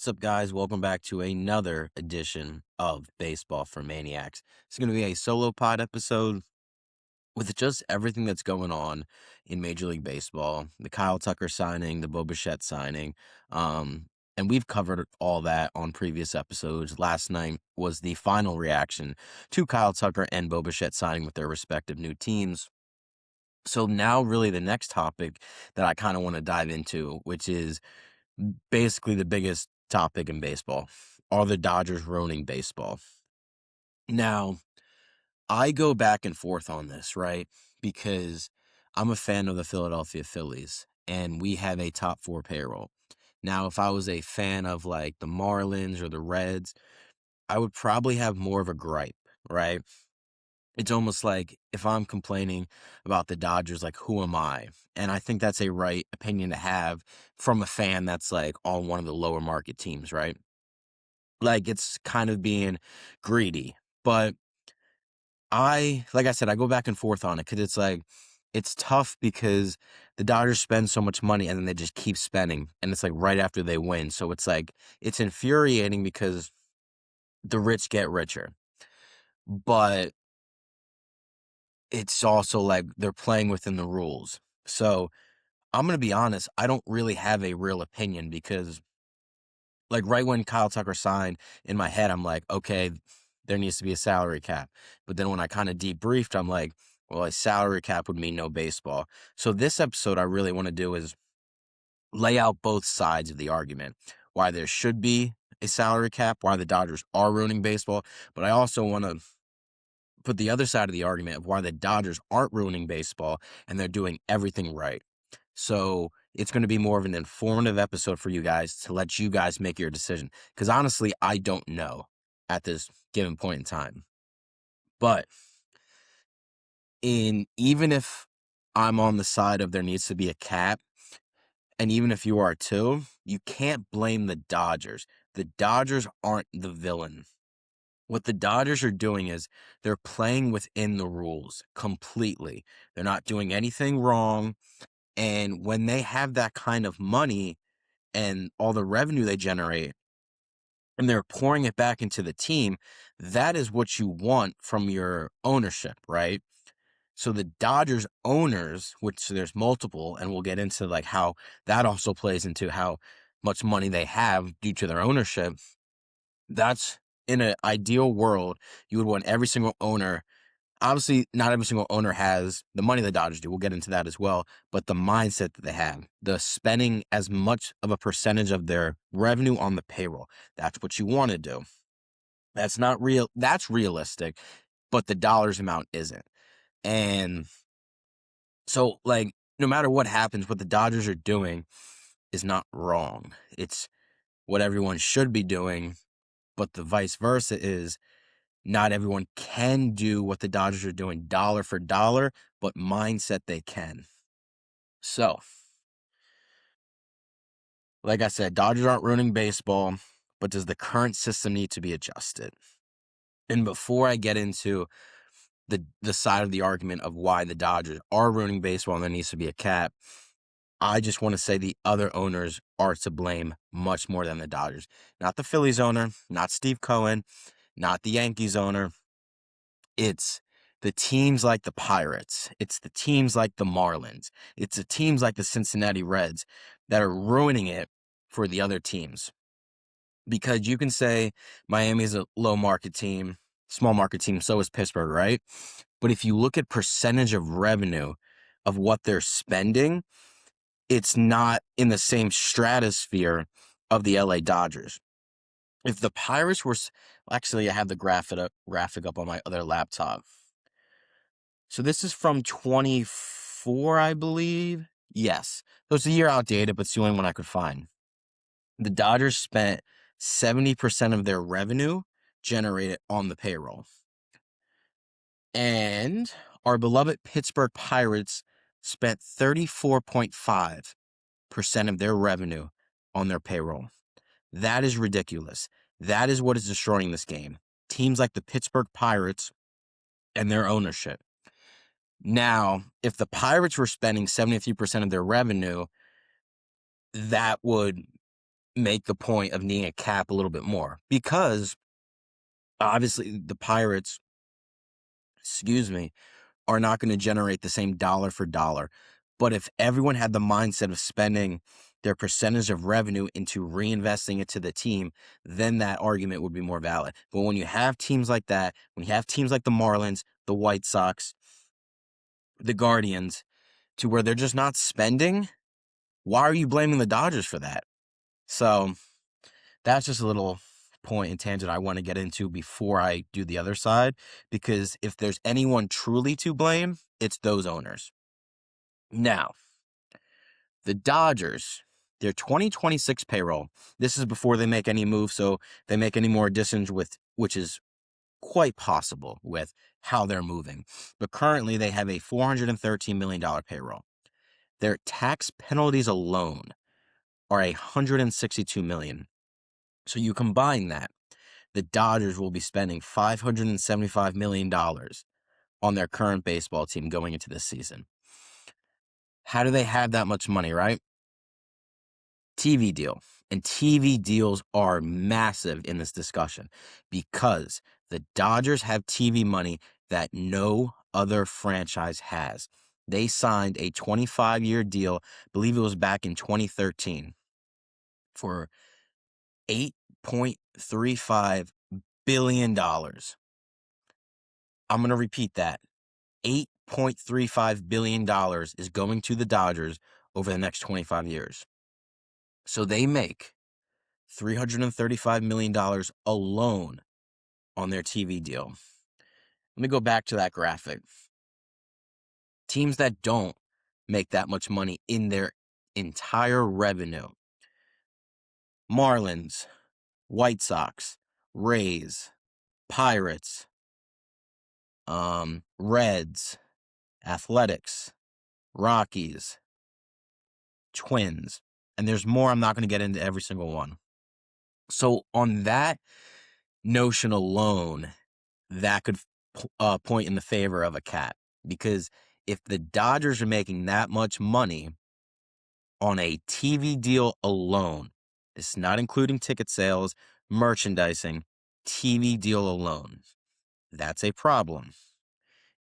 What's up, guys? Welcome back to another edition of Baseball for Maniacs. It's going to be a solo pod episode with just everything that's going on in Major League Baseball, the Kyle Tucker signing, the Bo Bichette signing. And we've covered all that on previous episodes. Last night was the final reaction to Kyle Tucker and Bo Bichette signing with their respective new teams. So now really the next topic that I kind of want to dive into, which is basically the biggest topic in baseball. Are the Dodgers ruining baseball? Now, I go back and forth on this, right? Because I'm a fan of the Philadelphia Phillies and we have a top four payroll. Now, if I was a fan of like the Marlins or the Reds, I would probably have more of a gripe, right? It's almost like if I'm complaining about the Dodgers, like, who am I? And I think that's a right opinion to have from a fan that's like on one of the lower market teams, right? Like, it's kind of being greedy. But like I said, I go back and forth on it because it's like, it's tough because the Dodgers spend so much money and then they just keep spending. And it's like right after they win. So it's like, it's infuriating because the rich get richer. But it's also like they're playing within the rules. So I'm going to be honest, I don't really have a real opinion because, like, right when Kyle Tucker signed, in my head, I'm like, okay, there needs to be a salary cap. But then when I kind of debriefed, I'm like, well, a salary cap would mean no baseball. So this episode, I really want to do is lay out both sides of the argument, why there should be a salary cap, why the Dodgers are ruining baseball. But I also want to put the other side of the argument of why the Dodgers aren't ruining baseball and they're doing everything right. So it's going to be more of an informative episode for you guys to let you guys make your decision. Because honestly, I don't know at this given point in time. But even if I'm on the side of there needs to be a cap, and even if you are too, you can't blame the Dodgers. The Dodgers aren't the villain. What the Dodgers are doing is they're playing within the rules completely. They're not doing anything wrong. And when they have that kind of money and all the revenue they generate, and they're pouring it back into the team, that is what you want from your ownership, right? So the Dodgers owners, which there's multiple, and we'll get into like how that also plays into how much money they have due to their ownership. That's in an ideal world, you would want every single owner. Obviously, not every single owner has the money the Dodgers do. We'll get into that as well. But the mindset that they have, the spending as much of a percentage of their revenue on the payroll, that's what you want to do. That's not real. That's realistic, but the dollars amount isn't. And so, like, no matter what happens, what the Dodgers are doing is not wrong. It's what everyone should be doing, but the vice versa is not everyone can do what the Dodgers are doing dollar for dollar, but mindset they can. So, like I said, Dodgers aren't ruining baseball, but does the current system need to be adjusted? And before I get into the side of the argument of why the Dodgers are ruining baseball and there needs to be a cap, I just want to say the other owners are to blame much more than the Dodgers. Not the Phillies owner, not Steve Cohen, not the Yankees owner. It's the teams like the Pirates. It's the teams like the Marlins. It's the teams like the Cincinnati Reds that are ruining it for the other teams. Because you can say Miami's a low market team, small market team, so is Pittsburgh, right? But if you look at percentage of revenue of what they're spending, it's not in the same stratosphere of the LA Dodgers. If the Pirates were, actually, I have the graphic up on my other laptop. So this is from 24, I believe. Yes. So it's a year outdated, but it's the only one I could find. The Dodgers spent 70% of their revenue generated on the payroll. And our beloved Pittsburgh Pirates spent 34.5% of their revenue on their payroll. That is ridiculous. That is what is destroying this game. Teams like the Pittsburgh Pirates and their ownership. Now, if the Pirates were spending 73% of their revenue, that would make the point of needing a cap a little bit more, because obviously the Pirates, are not going to generate the same dollar for dollar. But if everyone had the mindset of spending their percentage of revenue into reinvesting it to the team, then that argument would be more valid. But when you have teams like that, when you have teams like the Marlins, the White Sox, the Guardians, to where they're just not spending, why are you blaming the Dodgers for that? So that's just a little point and tangent I want to get into before I do the other side, because if there's anyone truly to blame, it's those owners. Now, the Dodgers, their 2026 payroll, this is before they make any moves, so they make any more additions, with which is quite possible with how they're moving. But currently they have a $413 million payroll. Their tax penalties alone are $162 million. So you combine that, the Dodgers will be spending $575 million on their current baseball team going into this season. How do they have that much money, right? TV deal. And TV deals are massive in this discussion, because the Dodgers have TV money that no other franchise has. They signed a 25-year deal, I believe it was back in 2013, for $8.35 billion. I'm going to repeat that. $8.35 billion is going to the Dodgers over the next 25 years. So they make $335 million alone on their TV deal. Let me go back to that graphic. Teams that don't make that much money in their entire revenue: Marlins, White Sox, Rays, Pirates, Reds, Athletics, Rockies, Twins, and there's more. I'm not going to get into every single one. So on that notion alone, that could point in the favor of a cap, because if the Dodgers are making that much money on a TV deal alone, this is not including ticket sales, merchandising, TV deal alone, that's a problem,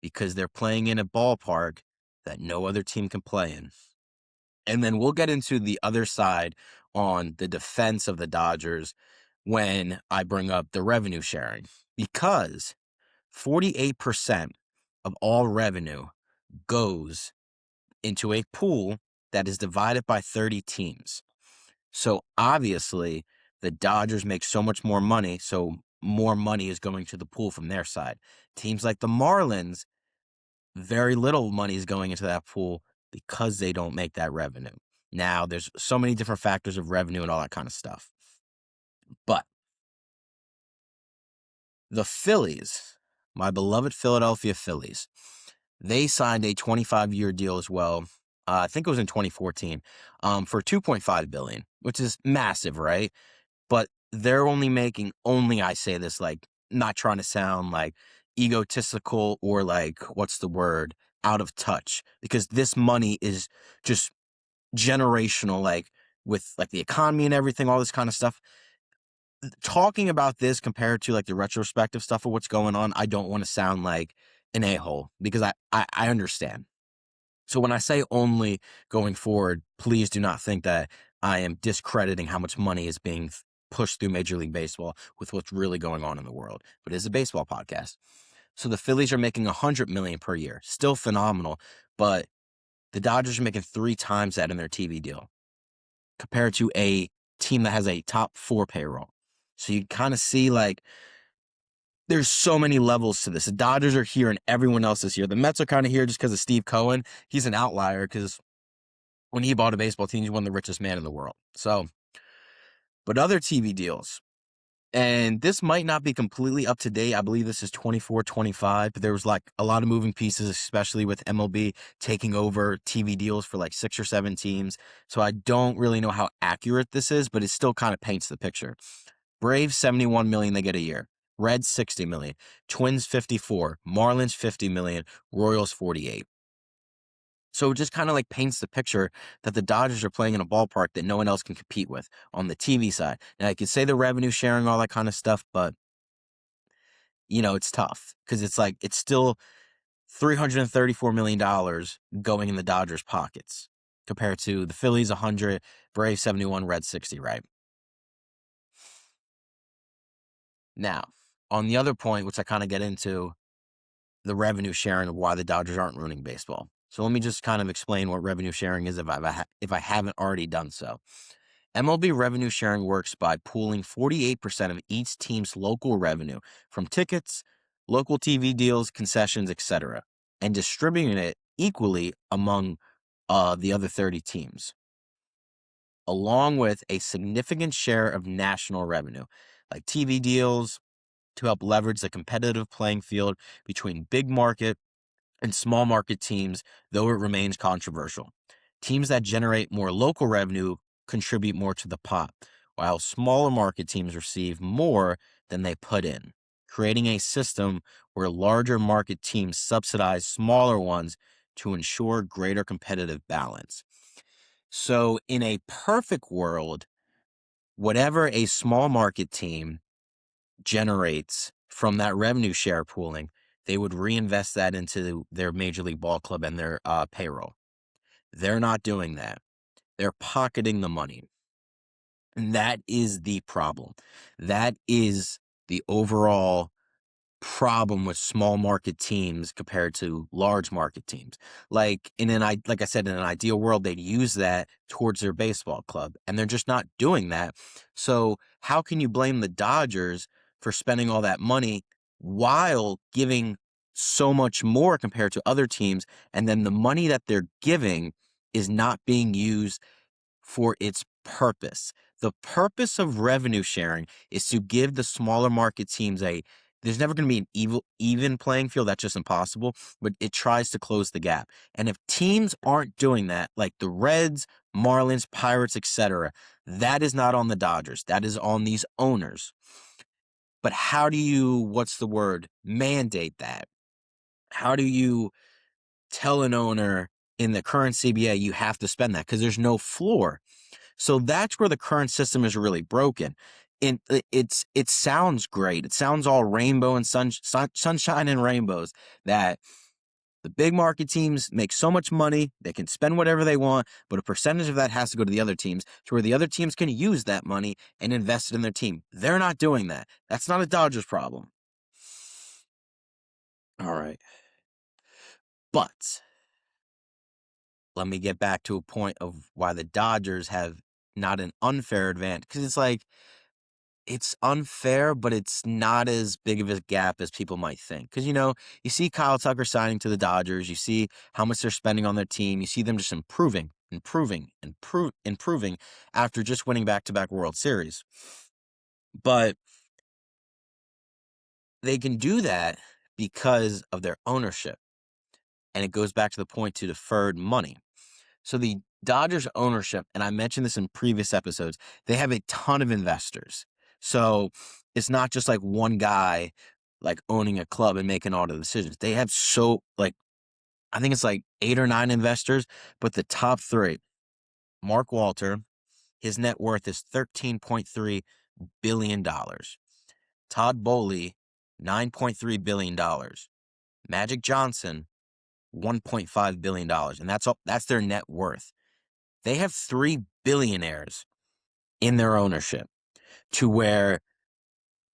because they're playing in a ballpark that no other team can play in. And then we'll get into the other side on the defense of the Dodgers when I bring up the revenue sharing, because 48% of all revenue goes into a pool that is divided by 30 teams. So obviously, the Dodgers make so much more money, so more money is going to the pool from their side. Teams like the Marlins, very little money is going into that pool because they don't make that revenue. Now, there's so many different factors of revenue and all that kind of stuff. But the Phillies, my beloved Philadelphia Phillies, they signed a 25-year deal as well. I think it was in 2014, for $2.5 billion, which is massive, right? But they're only making, I say this like not trying to sound like egotistical or like, what's the word, out of touch, because this money is just generational, like with like the economy and everything, all this kind of stuff. Talking about this compared to like the retrospective stuff of what's going on, I don't want to sound like an a-hole, because I understand. So when I say only going forward, please do not think that I am discrediting how much money is being pushed through Major League Baseball with what's really going on in the world. But it's a baseball podcast. So the Phillies are making $100 million per year. Still phenomenal, but the Dodgers are making 3 times that in their TV deal compared to a team that has a top 4 payroll. So you kind of see like there's so many levels to this. The Dodgers are here and everyone else is here. The Mets are kind of here just because of Steve Cohen. He's an outlier because when he bought a baseball team, he's one of the richest man in the world. So, but other TV deals, and this might not be completely up to date. I believe this is 24, 25, but there was like a lot of moving pieces, especially with MLB taking over TV deals for like 6 or 7 teams. So I don't really know how accurate this is, but it still kind of paints the picture. Braves, $71 million they get a year. Reds, $60 million. Twins, $54 million. Marlins, $50 million. Royals, $48 million. So it just kind of like paints the picture that the Dodgers are playing in a ballpark that no one else can compete with on the TV side. Now, I could say the revenue sharing, all that kind of stuff, but it's tough because it's still $334 million going in the Dodgers' pockets compared to the Phillies 100, Braves 71, Reds 60, right? Now, on the other point, which I kind of get into, the revenue sharing of why the Dodgers aren't ruining baseball. So let me just kind of explain what revenue sharing is if I haven't already done so. MLB revenue sharing works by pooling 48% of each team's local revenue from tickets, local TV deals, concessions, etc., and distributing it equally among the other 30 teams, along with a significant share of national revenue, like TV deals, to help leverage the competitive playing field between big market and small market teams, though it remains controversial. Teams that generate more local revenue contribute more to the pot, while smaller market teams receive more than they put in, creating a system where larger market teams subsidize smaller ones to ensure greater competitive balance. So, in a perfect world, whatever a small market team generates from that revenue share pooling, they would reinvest that into their major league ball club and their payroll. They're not doing that. They're pocketing the money. And that is the problem. That is the overall problem with small market teams compared to large market teams. Like I said, in an ideal world, they'd use that towards their baseball club, and they're just not doing that. So how can you blame the Dodgers for spending all that money while giving so much more compared to other teams, and then the money that they're giving is not being used for its purpose? The purpose of revenue sharing is to give the smaller market teams there's never going to be an even playing field. That's just impossible, but it tries to close the gap. And if teams aren't doing that, like the Reds, Marlins, Pirates, etc., that is not on the Dodgers. That is on these owners. But how do you, mandate that? How do you tell an owner in the current CBA you have to spend that? Because there's no floor. So that's where the current system is really broken. And it sounds great. It sounds all rainbow and sunshine and rainbows, that the big market teams make so much money, they can spend whatever they want, but a percentage of that has to go to the other teams, to where the other teams can use that money and invest it in their team. They're not doing that. That's not a Dodgers problem. All right. But let me get back to a point of why the Dodgers have not an unfair advantage. Because it's unfair, but it's not as big of a gap as people might think. Because, you see Kyle Tucker signing to the Dodgers. You see how much they're spending on their team. You see them just improving after just winning back-to-back World Series. But they can do that because of their ownership. And it goes back to the point to deferred money. So the Dodgers ownership, and I mentioned this in previous episodes, they have a ton of investors. So it's not just like one guy like owning a club and making all the decisions. They have I think it's like 8 or 9 investors, but the top 3, Mark Walter, his net worth is $13.3 billion. Todd Boehly, $9.3 billion. Magic Johnson, $1.5 billion. And that's their net worth. They have 3 billionaires in their ownership, to where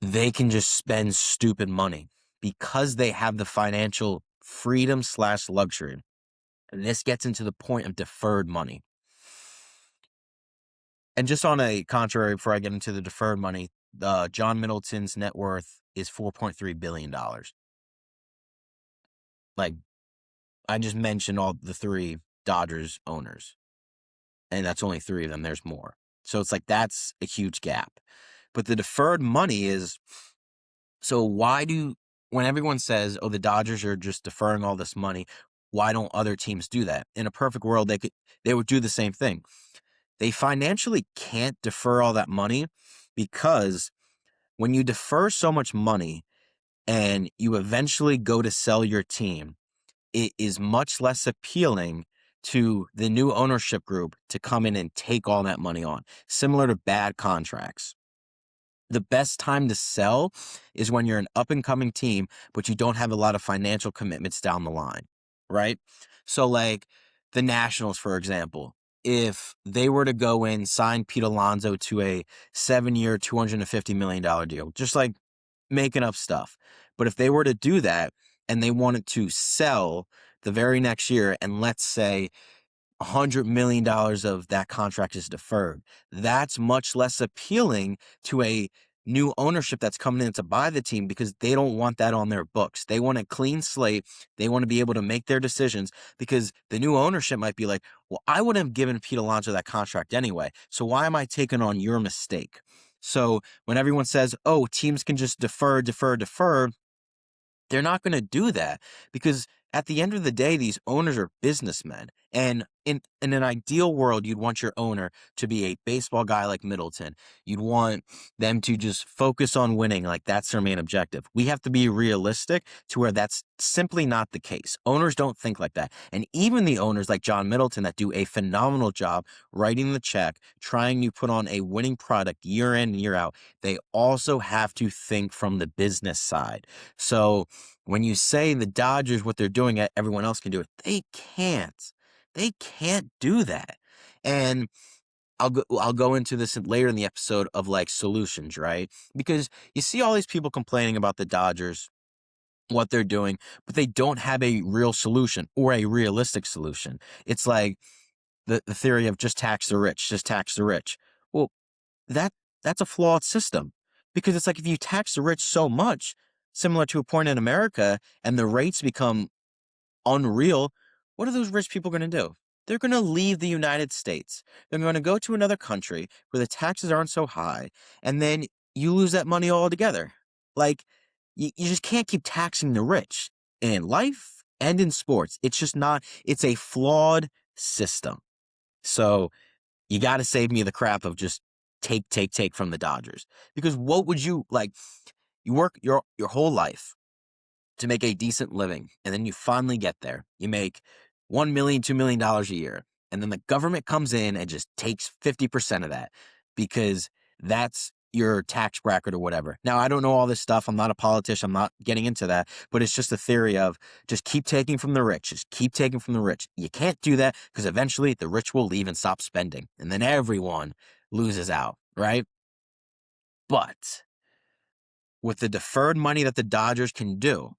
they can just spend stupid money because they have the financial freedom / luxury. And this gets into the point of deferred money. And just on a contrary, before I get into the deferred money, John Middleton's net worth is $4.3 billion. Like, I just mentioned all the 3 Dodgers owners, and that's only 3 of them. There's more. So it's like, that's a huge gap. But the deferred money is, so when everyone says, oh, the Dodgers are just deferring all this money, why don't other teams do that? In a perfect world, they would do the same thing. They financially can't defer all that money, because when you defer so much money and you eventually go to sell your team, it is much less appealing to the new ownership group to come in and take all that money on, similar to bad contracts. The best time to sell is when you're an up and coming team, but you don't have a lot of financial commitments down the line, right? So, like the Nationals, for example, if they were to go in, sign Pete Alonso to a 7-year, $250 million deal, just like making up stuff. But if they were to do that and they wanted to sell the very next year, and let's say $100 million of that contract is deferred, that's much less appealing to a new ownership that's coming in to buy the team because they don't want that on their books. They want a clean slate. They want to be able to make their decisions because the new ownership might be like, well, I wouldn't have given Pete Alonso that contract anyway. So why am I taking on your mistake? So when everyone says, oh, teams can just defer, they're not going to do that because at the end of the day, these owners are businessmen. And in an ideal world, you'd want your owner to be a baseball guy like Middleton. You'd want them to just focus on winning, like that's their main objective. We have to be realistic to where that's simply not the case. Owners don't think like that. And even the owners like John Middleton that do a phenomenal job writing the check, trying to put on a winning product year in and year out, they also have to think from the business side. So when you say the Dodgers, what they're doing, everyone else can do it, they can't. They can't do that. And I'll go into this later in the episode of like solutions, right? Because you see all these people complaining about the Dodgers, what they're doing, but they don't have a real solution or a realistic solution. It's like the theory of just tax the rich, just tax the rich. Well, that that's a flawed system because it's like if you tax the rich so much, similar to a point in America, and the rates become unreal, what are those rich people going to do? They're going to leave the United States. They're going to go to another country where the taxes aren't so high, and then you lose that money altogether. Like, you just can't keep taxing the rich in life and in sports. It's just not, it's a flawed system. So you got to save me the crap of just take from the Dodgers. Because what would you like? You work your whole life to make a decent living, and then you finally get there. You make $1 million, $2 million a year, and then the government comes in and just takes 50% of that because that's your tax bracket or whatever. Now, I don't know all this stuff. I'm not a politician. I'm not getting into that, but it's just a theory of just keep taking from the rich. Just keep taking from the rich. You can't do that because eventually the rich will leave and stop spending, and then everyone loses out, right? But with the deferred money that the Dodgers can do,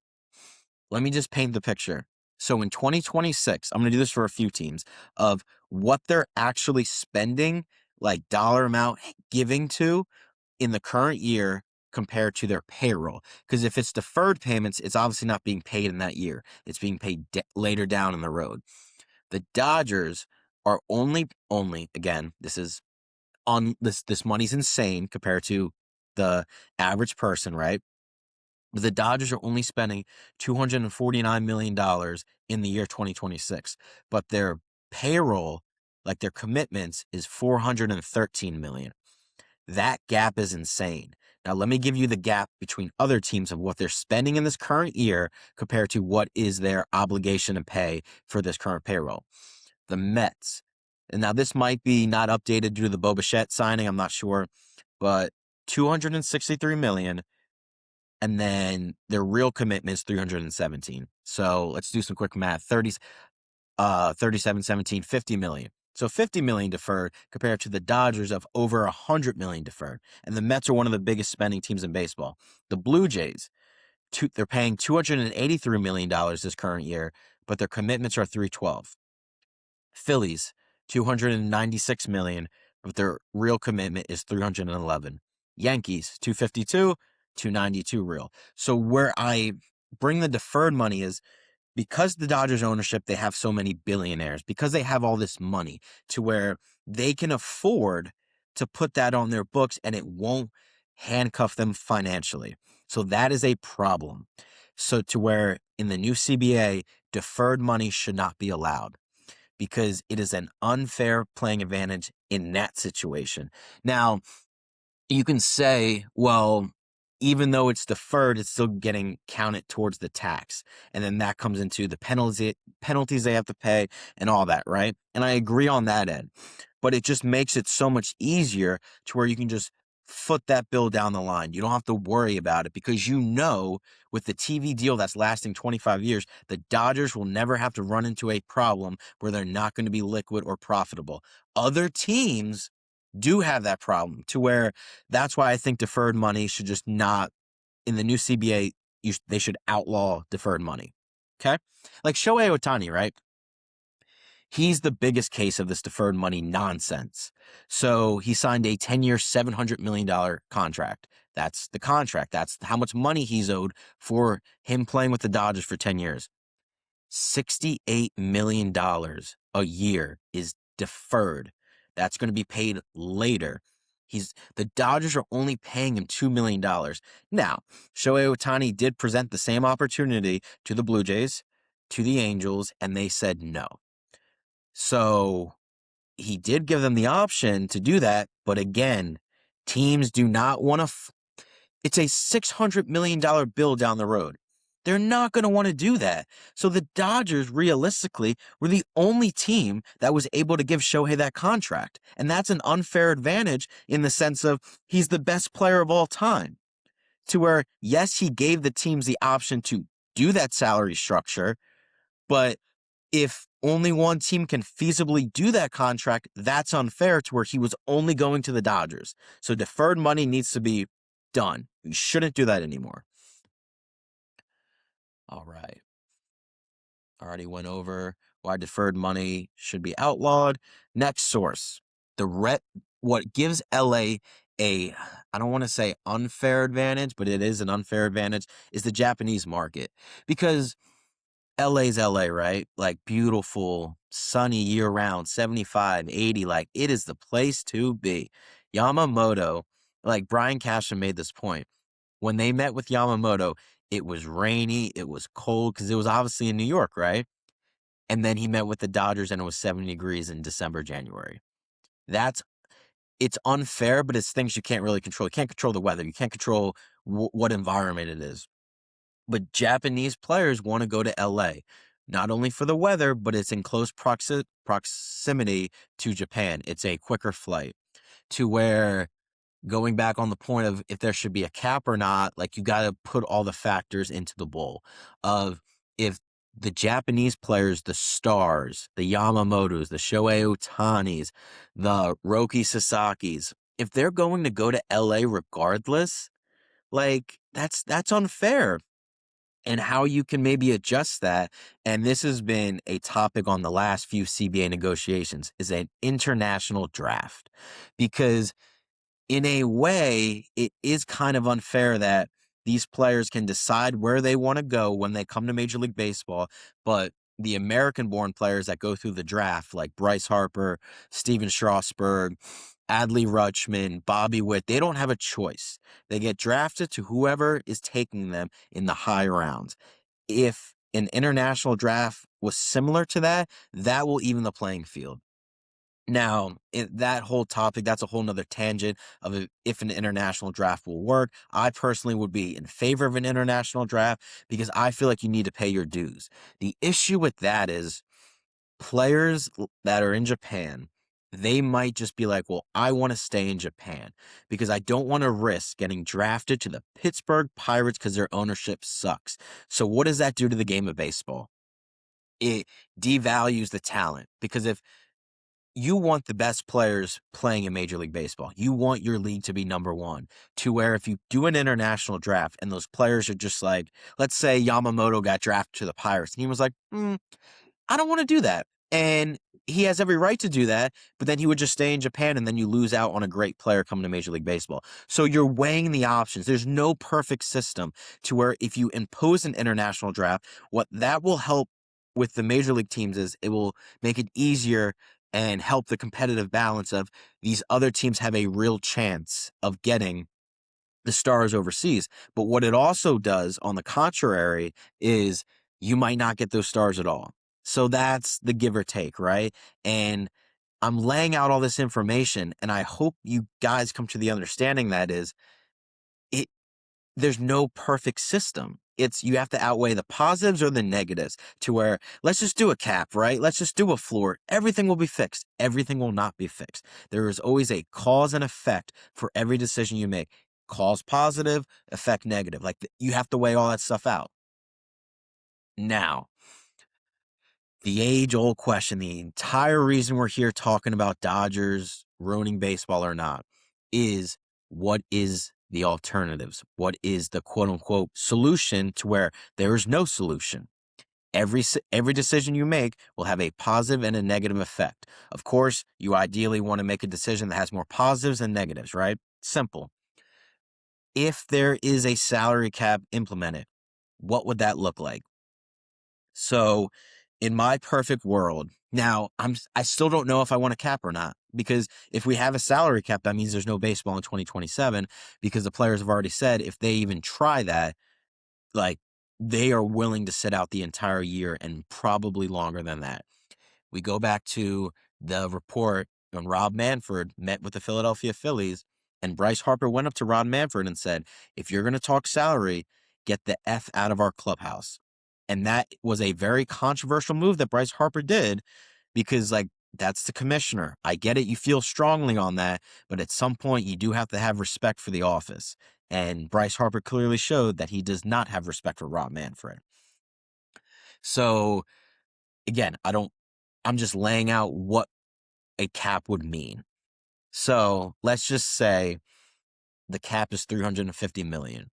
let me just paint the picture. So in 2026, I'm going to do this for a few teams of what they're actually spending, like dollar amount giving to in the current year compared to their payroll. Because if it's deferred payments, it's obviously not being paid in that year. It's being paid later down in the road. The Dodgers are only again, this is on this money's insane compared to the average person, right? The Dodgers are only spending $249 million in the year 2026, but their payroll, like their commitments, is $413 million. That gap is insane. Now, let me give you the gap between other teams of what they're spending in this current year compared to what is their obligation to pay for this current payroll. The Mets, and now this might be not updated due to the Bo Bichette signing, I'm not sure, but $263 million. And then their real commitment is 317. So let's do some quick math. 37, 17, 50 million. So 50 million deferred compared to the Dodgers of over 100 million deferred. And the Mets are one of the biggest spending teams in baseball. The Blue Jays, they're paying $283 million this current year, but their commitments are 312. Phillies, 296 million, but their real commitment is 311. Yankees, 252, 292 real. So where I bring the deferred money is because the Dodgers ownership, they have so many billionaires, because they have all this money to where they can afford to put that on their books and it won't handcuff them financially. So that is a problem. So to where in the new CBA, deferred money should not be allowed because it is an unfair playing advantage in that situation. Now, you can say, well, even though it's deferred, it's still getting counted towards the tax. And then that comes into the penalties they have to pay and all that, right? And I agree on that end. But it just makes it so much easier to where you can just foot that bill down the line. You don't have to worry about it because with the TV deal that's lasting 25 years, the Dodgers will never have to run into a problem where they're not going to be liquid or profitable. Other teams do have that problem to where that's why I think deferred money should just not, in the new CBA, they should outlaw deferred money. Okay? Like Shohei Ohtani, right? He's the biggest case of this deferred money nonsense. So he signed a 10-year, $700 million contract. That's the contract. That's how much money he's owed for him playing with the Dodgers for 10 years. $68 million a year is deferred. That's going to be paid later. The Dodgers are only paying him $2 million. Now, Shohei Ohtani did present the same opportunity to the Blue Jays, to the Angels, and they said no. So he did give them the option to do that, but again, teams do not want to. It's a $600 million bill down the road. They're not going to want to do that. So the Dodgers, realistically, were the only team that was able to give Shohei that contract. And that's an unfair advantage in the sense of he's the best player of all time. To where, yes, he gave the teams the option to do that salary structure, but if only one team can feasibly do that contract, that's unfair to where he was only going to the Dodgers. So deferred money needs to be done. You shouldn't do that anymore. All right. Already went over why deferred money should be outlawed. Next source. What gives LA I don't want to say unfair advantage, but it is an unfair advantage, is the Japanese market. Because LA's LA, right? Like beautiful, sunny year round, 75, 80. Like it is the place to be. Yamamoto, like Brian Cashman made this point. When they met with Yamamoto, it was rainy, it was cold because it was obviously in New York, right? And then he met with the Dodgers and it was 70 degrees in December, January. It's unfair, but it's things you can't really control. You can't control the weather. You can't control what environment it is. But Japanese players want to go to LA, not only for the weather, but it's in close proximity to Japan. It's a quicker flight to where, going back on the point of if there should be a cap or not, like you got to put all the factors into the bowl of if the Japanese players, the stars, the Yamamotos, the Shohei Otanis, the Roki Sasakis, if they're going to go to LA regardless, like that's unfair. And how you can maybe adjust that, and this has been a topic on the last few CBA negotiations, is an international draft. Because in a way, it is kind of unfair that these players can decide where they want to go when they come to Major League Baseball, but the American-born players that go through the draft, like Bryce Harper, Steven Strasburg, Adley Rutschman, Bobby Witt, they don't have a choice. They get drafted to whoever is taking them in the high rounds. If an international draft was similar to that, that will even the playing field. Now, that whole topic, that's a whole nother tangent of if an international draft will work. I personally would be in favor of an international draft because I feel like you need to pay your dues. The issue with that is players that are in Japan, they might just be like, well, I want to stay in Japan because I don't want to risk getting drafted to the Pittsburgh Pirates because their ownership sucks. So what does that do to the game of baseball? It devalues the talent because if you want the best players playing in Major League Baseball. You want your league to be number one, to where if you do an international draft and those players are just like, let's say Yamamoto got drafted to the Pirates and he was like, I don't want to do that. And he has every right to do that, but then he would just stay in Japan and then you lose out on a great player coming to Major League Baseball. So you're weighing the options. There's no perfect system to where if you impose an international draft, what that will help with the Major League teams is it will make it easier and help the competitive balance of these other teams have a real chance of getting the stars overseas. But what it also does, on the contrary, is you might not get those stars at all. So that's the give or take, right? And I'm laying out all this information, and I hope you guys come to the understanding that is there's no perfect system. It's you have to outweigh the positives or the negatives to where let's just do a cap, right? Let's just do a floor. Everything will be fixed. Everything will not be fixed. There is always a cause and effect for every decision you make. Cause positive, effect negative. Like you have to weigh all that stuff out. Now, the age old question, the entire reason we're here talking about Dodgers ruining baseball or not is what is the alternatives? What is the quote unquote solution to where there is no solution? Every decision you make will have a positive and a negative effect. Of course, you ideally want to make a decision that has more positives than negatives, right? Simple. If there is a salary cap implemented, what would that look like? So, in my perfect world, now I still don't know if I want a cap or not, because if we have a salary cap, that means there's no baseball in 2027, because the players have already said if they even try that, like they are willing to sit out the entire year and probably longer than that. We go back to the report when Rob Manfred met with the Philadelphia Phillies, and Bryce Harper went up to Rob Manfred and said, if you're going to talk salary, get the F out of our clubhouse. And that was a very controversial move that Bryce Harper did because, like, that's the commissioner. I get it. You feel strongly on that, but at some point, you do have to have respect for the office. And Bryce Harper clearly showed that he does not have respect for Rob Manfred. So, again, I'm just laying out what a cap would mean. So let's just say the cap is 350 million.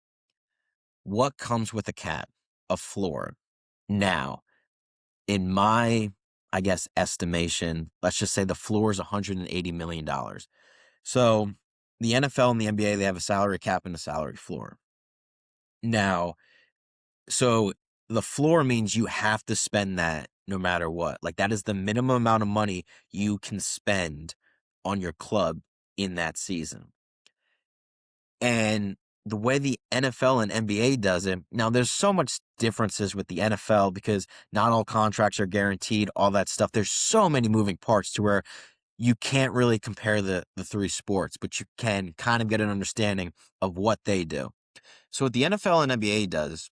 What comes with a cap? A floor. Now, in my, I guess, estimation, let's just say the floor is $180 million. So the NFL and the NBA, they have a salary cap and a salary floor. Now, so the floor means you have to spend that no matter what. Like that is the minimum amount of money you can spend on your club in that season. And the way the NFL and NBA does it, now there's so much differences with the NFL because not all contracts are guaranteed, all that stuff. There's so many moving parts to where you can't really compare the three sports, but you can kind of get an understanding of what they do. So what the NFL and NBA does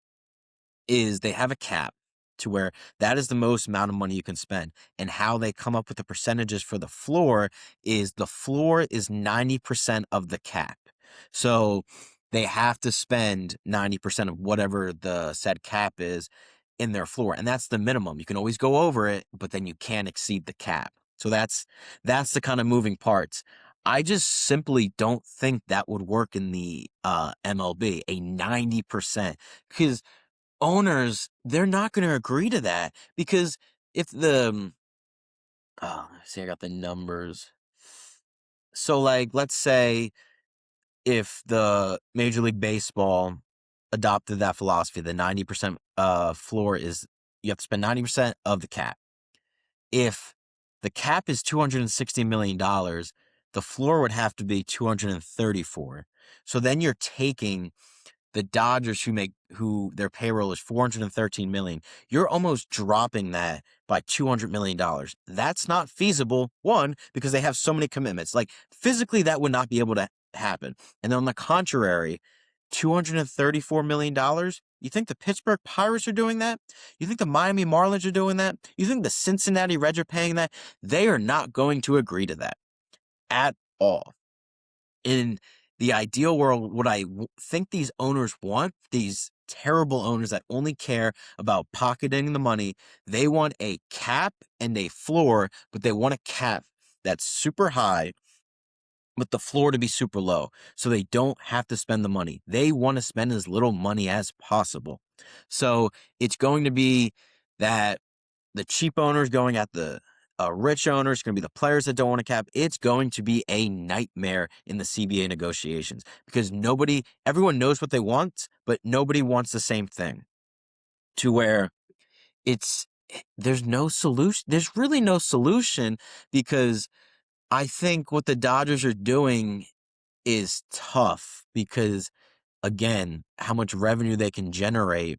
is they have a cap to where that is the most amount of money you can spend. And how they come up with the percentages for the floor is 90% of the cap. So they have to spend 90% of whatever the said cap is in their floor. And that's the minimum. You can always go over it, but then you can't exceed the cap. So that's the kind of moving parts. I just simply don't think that would work in the MLB, a 90%. Because owners, they're not going to agree to that because if see, I got the numbers. So, like, let's say if the Major League Baseball adopted that philosophy, the 90% floor is you have to spend 90% of the cap. If the cap is $260 million, the floor would have to be 234. So then you're taking the Dodgers who their payroll is 413 million. You're almost dropping that by $200 million. That's not feasible. One, because they have so many commitments. Like physically that would not be able to happen. And then on the contrary, $234 million. You think the Pittsburgh Pirates are doing that? You think the Miami Marlins are doing that? You think the Cincinnati Reds are paying that? They are not going to agree to that at all. In the ideal world, what I think these owners want, these terrible owners that only care about pocketing the money, they want a cap and a floor, but they want a cap that's super high, but the floor to be super low. So they don't have to spend the money. They want to spend as little money as possible. So it's going to be that the cheap owners going at the rich owners, going to be the players that don't want to cap. It's going to be a nightmare in the CBA negotiations because everyone knows what they want, but nobody wants the same thing. To where there's no solution. There's really no solution because I think what the Dodgers are doing is tough because, again, how much revenue they can generate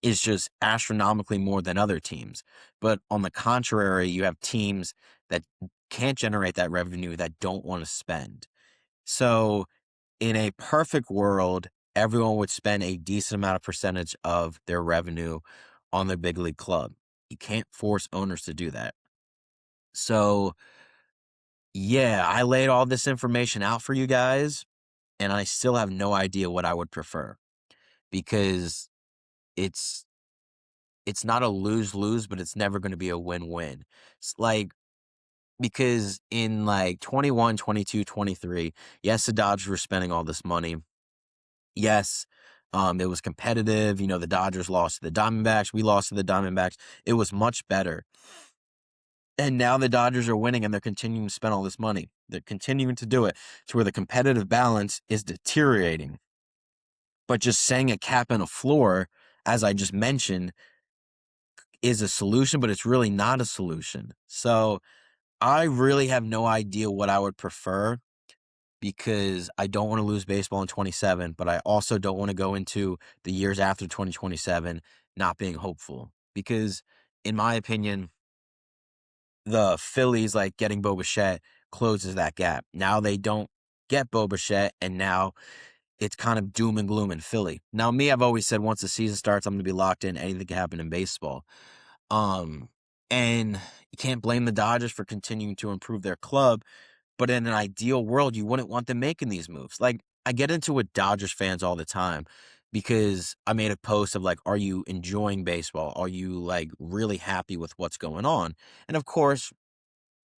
is just astronomically more than other teams. But on the contrary, you have teams that can't generate that revenue that don't want to spend. So in a perfect world, everyone would spend a decent amount of percentage of their revenue on their big league club. You can't force owners to do that. So, yeah, I laid all this information out for you guys, and I still have no idea what I would prefer because it's it's not a lose-lose, but it's never gonna be a win-win. It's like because in, like, 21, 22, 23, yes, the Dodgers were spending all this money. Yes, it was competitive, the Dodgers lost to the Diamondbacks, we lost to the Diamondbacks. It was much better. And now the Dodgers are winning and they're continuing to spend all this money. They're continuing to do it to where the competitive balance is deteriorating. But just saying a cap and a floor, as I just mentioned, is a solution, but it's really not a solution. So I really have no idea what I would prefer because I don't want to lose baseball in 27, but I also don't want to go into the years after 2027 not being hopeful. Because, in my opinion, the Phillies, like getting Bo Bichette, closes that gap. Now they don't get Bo Bichette, and now it's kind of doom and gloom in Philly. Now, me, I've always said once the season starts, I'm going to be locked in. Anything can happen in baseball. Um, and you can't blame the Dodgers for continuing to improve their club. But in an ideal world, you wouldn't want them making these moves. Like, I get into with Dodgers fans all the time because I made a post of like, are you enjoying baseball? Are you like really happy with what's going on? And of course,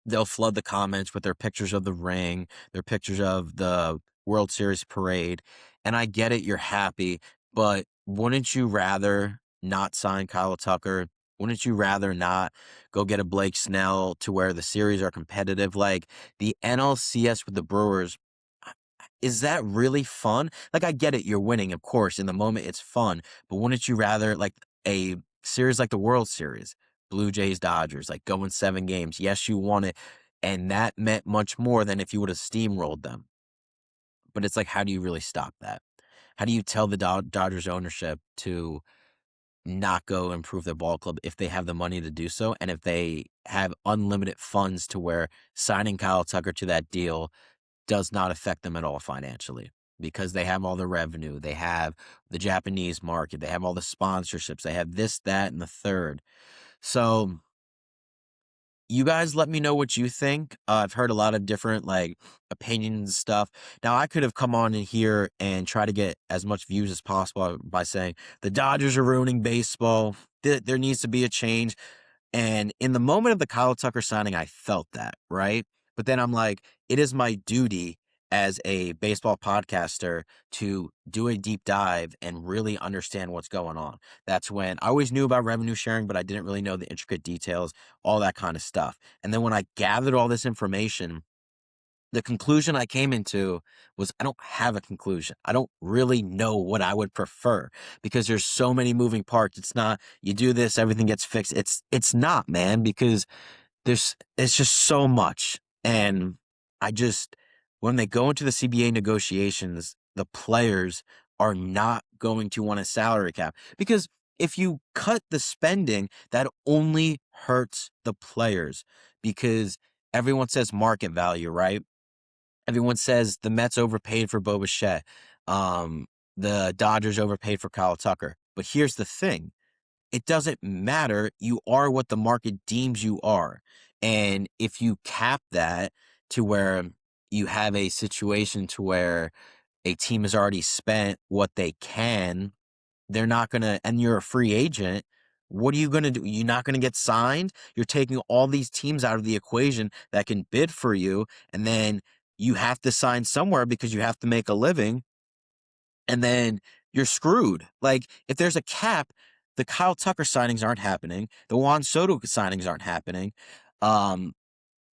they'll flood the comments with their pictures of the ring, their pictures of the World Series parade. And I get it, you're happy, but wouldn't you rather not sign Kyle Tucker? Wouldn't you rather not go get a Blake Snell to where the series are competitive? Like the NLCS with the Brewers, is that really fun? Like, I get it, you're winning, of course. In the moment, it's fun. But wouldn't you rather, like, a series like the World Series, Blue Jays, Dodgers, like going 7 games? Yes, you won it. And that meant much more than if you would have steamrolled them. But it's like, how do you really stop that? How do you tell the Dodgers ownership to not go improve their ball club if they have the money to do so? And if they have unlimited funds to where signing Kyle Tucker to that deal does not affect them at all financially because they have all the revenue. They have the Japanese market. They have all the sponsorships. They have this, that, and the third. So you guys let me know what you think. I've heard a lot of different like opinions and stuff. Now I could have come on in here and try to get as much views as possible by saying the Dodgers are ruining baseball. There needs to be a change. And in the moment of the Kyle Tucker signing, I felt that, right? But then I'm like, it is my duty as a baseball podcaster to do a deep dive and really understand what's going on. That's when I always knew about revenue sharing, but I didn't really know the intricate details, all that kind of stuff. And then when I gathered all this information, the conclusion I came into was I don't have a conclusion. I don't really know what I would prefer because there's so many moving parts. It's not you do this, everything gets fixed. It's not, man, because it's just so much. And I just when they go into the CBA negotiations, the players are not going to want a salary cap because if you cut the spending, that only hurts the players because everyone says market value, right? Everyone says the Mets overpaid for Bo Bichette. The Dodgers overpaid for Kyle Tucker. But here's the thing. It doesn't matter. You are what the market deems you are. And if you cap that to where you have a situation to where a team has already spent what they can, they're not gonna and you're a free agent, what are you gonna do? You're not gonna get signed? You're taking all these teams out of the equation that can bid for you, and then you have to sign somewhere because you have to make a living, and then you're screwed. Like, if there's a cap, the Kyle Tucker signings aren't happening, the Juan Soto signings aren't happening, um,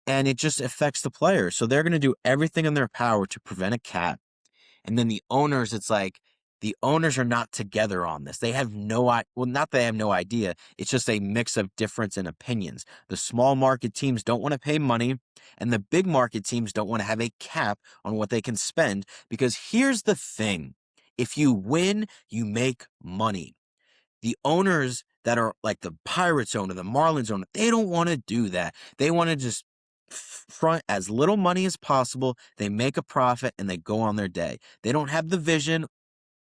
and it just affects the players. So they're gonna do everything in their power to prevent a cap. And then the owners, it's like the owners are not together on this. They have well, not that they have no idea. It's just a mix of difference in opinions. The small market teams don't want to pay money, and the big market teams don't want to have a cap on what they can spend. Because here's the thing: if you win, you make money. The owners that are like the Pirates owner, the Marlins owner, they don't want to do that. They want to just front as little money as possible. They make a profit and they go on their day. They don't have the vision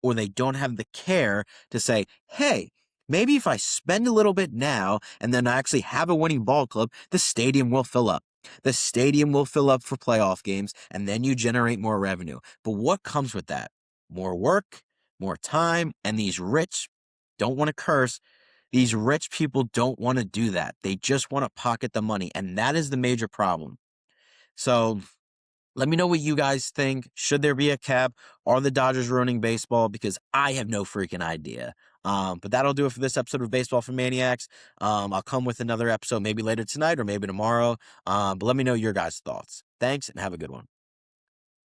or they don't have the care to say, hey, maybe if I spend a little bit now and then I actually have a winning ball club, the stadium will fill up. The stadium will fill up for playoff games, and then you generate more revenue. But what comes with that? More work, more time, and these rich don't want to curse. These rich people don't want to do that. They just want to pocket the money, and that is the major problem. So let me know what you guys think. Should there be a cap? Are the Dodgers ruining baseball? Because I have no freaking idea. But that'll do it for this episode of Baseball for Maniacs. I'll come with another episode maybe later tonight or maybe tomorrow. But let me know your guys' thoughts. Thanks, and have a good one.